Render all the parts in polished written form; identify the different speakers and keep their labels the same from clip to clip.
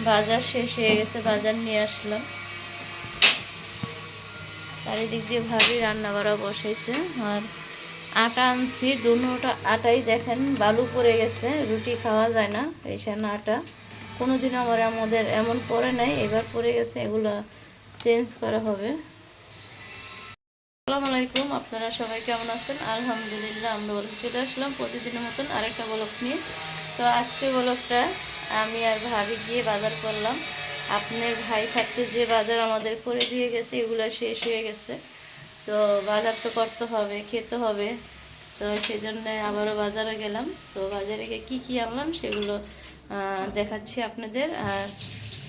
Speaker 1: বাজার শেষ হয়ে গেছে, বাজার নিয়ে আসলাম। চারিদিক দিয়ে ভাবি রান্না বাড়া বসাইছে। আর আটা আনছি, দুটোটা আটাই দেখেন বালু পড়ে গেছে, রুটি খাওয়া যায় না এই সেনা আটা। কোনোদিন আমাদের এমন পড়ে নাই, এবার পড়ে গেছে, এগুলো চেঞ্জ করা হবে। আসসালামু আলাইকুম, আপনারা সবাই কেমন আছেন? আলহামদুলিল্লাহ আমরা ভালো। চলে আসলাম প্রতিদিনের মতন আরেকটা ব্লগ নিয়ে। তো আজকে ব্লগটা আমি আর ভাবি গিয়ে বাজার করলাম। আপনার ভাই থাকতে যে বাজার আমাদের করে দিয়ে গেছে এগুলো শেষ হয়ে গেছে, তো বাজার তো করতে হবে, খেতে হবে। তো সেই জন্যে আবারও বাজারে গেলাম। তো বাজারে গিয়ে কী কী আনলাম সেগুলো দেখাচ্ছি আপনাদের। আর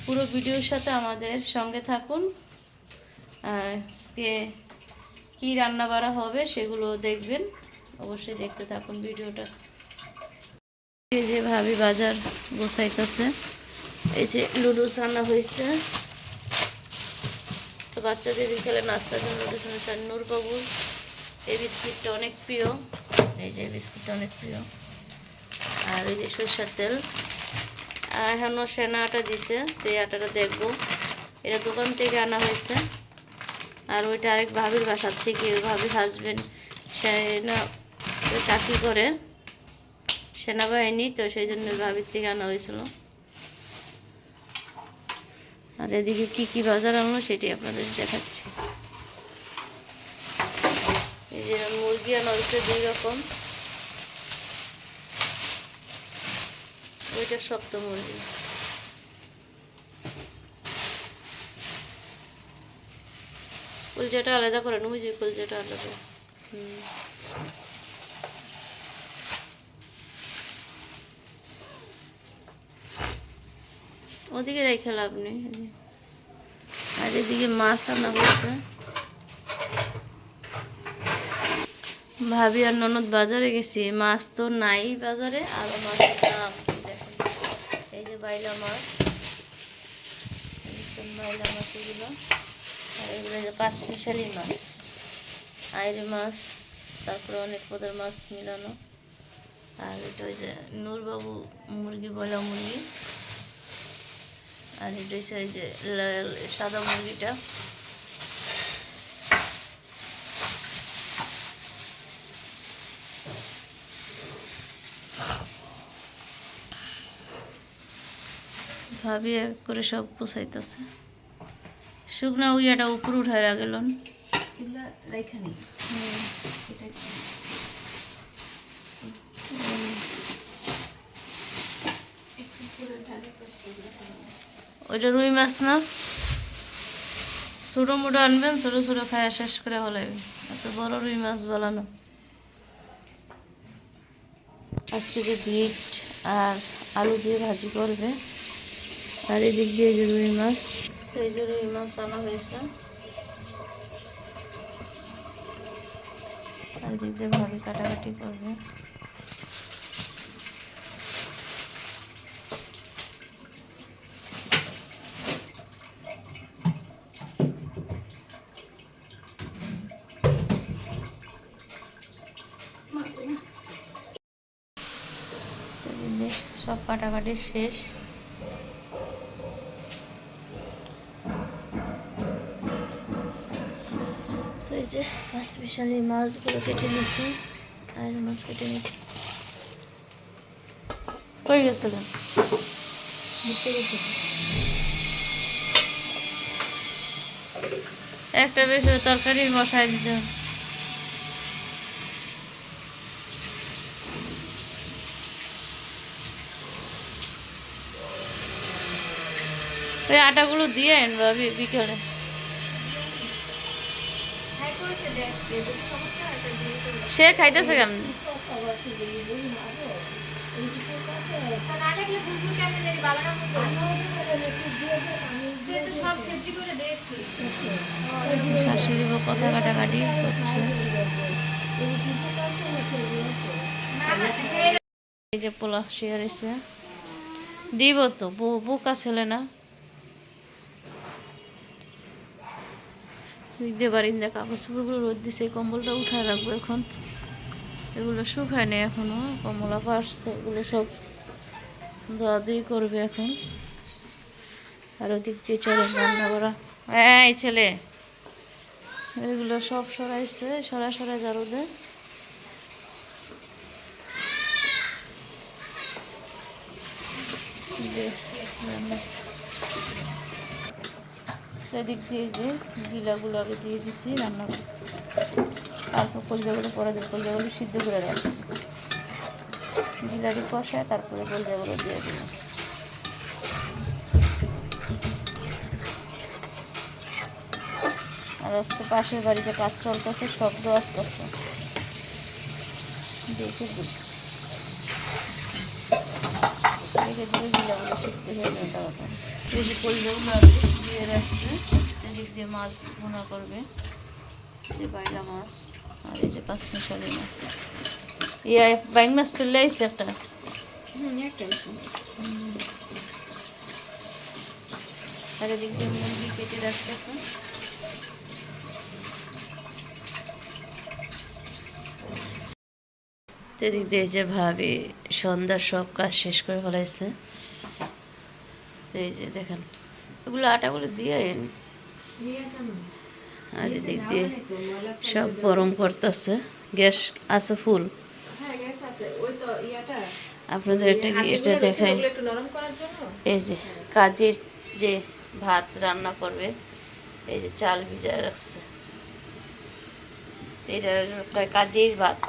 Speaker 1: পুরো ভিডিওর সাথে আমাদের সঙ্গে থাকুন। আজকে কী রান্না বাড়া হবে সেগুলো দেখবেন, অবশ্যই দেখতে থাকুন ভিডিওটা। এই যে ভাবি বাজার গোছাইতেছে। এই যে লুডুস রান্না হয়েছে, তো বাচ্চাদের বিকেলে নাস্তার জন্য লুডুস এনেছে। আর নূরবাবুর এই বিস্কিটটা অনেক প্রিয়, এই যে বিস্কিটটা অনেক প্রিয়। আর এই যে সরষের তেল, এখনও সেনা আটা দিছে, তো এই আটাটা দেখবো। এটা দোকান থেকে আনা হয়েছে। আর ওইটা আরেক ভাবির বাসার থেকে, ভাবির হাজবেন্ড সেনা চাকরি করে, সেনাবাহিনী, তো সেই জন্য ভাবির থেকে আনা হয়েছিল। আর এদিকে কী কী বাজার আনলো সেটি আপনাদের দেখাচ্ছি। এই যে মুরগি আনা হয়েছে 2 রকম, ওইটা শক্ত মুরগি। কুলচাটা আলাদা করে নেবো, যে কুলচাটা আলাদা। ওদিকে রেখে লাভ নেই। আর এদিকে মাছ আনা হয়েছে। ভাবি আর ননদ বাজারে গেছি, মাছ তো নাই বাজারে, আরো মাছের দাম দেখেন। এই যে বাইলা মাছ, বাইলা মাছ এগুলো। আর এগুলো যে 5 মিশালি মাছ, আইরে মাছ, তারপরে অনেক পদের মাছ মিলানো। আর এটা ওই যে নূরবাবু মুরগি, বয়লা মুরগি। আর এটা হচ্ছে এই যে সাদা মুরগিটা। ভাবি এক করে সব পোষাইতেছে। শুকনা উইয়াটা উপরে উঠায় রাখলেন, এগুলা রেখে নি। ওইটা রুই মাছ না, ছোটো মোটো আনবেন, ছোটো ছোটো খায়া শেষ করে হলাইবেন, এত বড় রুই মাছ বলানো। আজকে যে বিট আর আলু দিয়ে ভাজি করবে। আর এদিক দিয়ে যে রুই মাছ, এই যে রুই মাছ আনা হয়েছে। আর এদিক দিয়ে ভাবে কাটাকাটি করবে। সব কাটাকাটি শেষ। তো এই যে 5 মিশালি মাছগুলো কেটে নিয়েছি, আর মাছ কেটে নিয়েছি। কই গেছিলেন? একটা বেশি তরকারি বসাই দিতে হবে। ওই আটাগুলো দিয়ে আন ভাবি বিকেলে। সে খাইতেছে কেমন? শাশুড়ি কথা কাটাকাটি করছে। এই যে পোলা শিয়ারেছে দিব, তো বোকা ছেলে না। বারিন্দা কাপড় চোপড়গুলো রোদ দিছে, কম্বলটা উঠায় রাখবো এখন। এগুলো শুকায় নেই এখনো, কমলা পারছে, এগুলো সব ধোয়াধুয়ি করবে এখন। আর ওদিক দিয়ে চলে রান্না করা। এই ছেলে, এগুলো সব সরাইছে, সরা ঝাড়ু দে। এদিক দিয়ে যে গিলাগুলো আগে দিয়ে দিছি রান্না করে, তারপর কলজাগুলো পরে দিয়ে কলজাগুলো সিদ্ধ করে রাখছি। গিলাটি কষায় তারপরে কলজাগুলো দিয়ে দিলাম। আর আজকে পাশের বাড়িতে কাজ চলতেছে, শব্দ আসতেছে, দেখে দিই গিলাগুলো সিদ্ধ হয়ে যাবে তাড়াতাড়ি। এই যে কলজাগুলো আগে দিয়ে রাখছে, এদিক দিয়ে মাছ ভুনা করবে, যে বাইলা মাছ আর এই যে পাঁচমিশালি মাছ। ইয়া বাইং মাছ চলে আসছে একটা, আর এদিক দিয়ে মুরগি কেটে রাখতেছে। এদিক দিয়ে যে ভাবি সন্ধ্যার সব কাজ শেষ করে ফেলাইছে। এই যে দেখেন এগুলো আটাগুলো দিয়ে, আর এদিক দিয়ে সব গরম করতেছে। গ্যাস আছে ফুল, আপনাদের এটা দেখাই। এই যে কাজের যে ভাত রান্না করবে, এই যে চাল ভিজায় রাখছে, এটা কাজের ভাত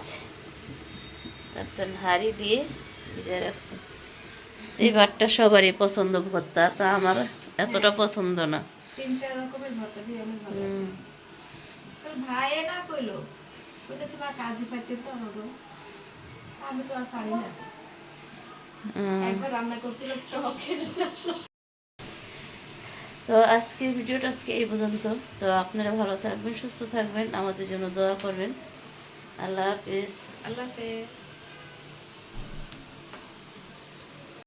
Speaker 1: দেখছেন, হাঁড়ি দিয়ে ভিজায় রাখছে। এই ভাতটা সবারই পছন্দ ভর্তা, তা আমার এতটা পছন্দ না।
Speaker 2: ভাই না কইলো কইতেছে মা কাজে পাইতে তো আমাগো, আমি তো আর পারি না। একবার রান্না করছিল টকের ঝাল।
Speaker 1: তো আজকের ভিডিওটা আজকে এই পর্যন্ত। তো আপনারা ভালো থাকবেন, সুস্থ থাকবেন, আমাদের জন্য দোয়া করবেন। আল্লাহ হাফেজ।
Speaker 2: আল্লাহ হাফেজ।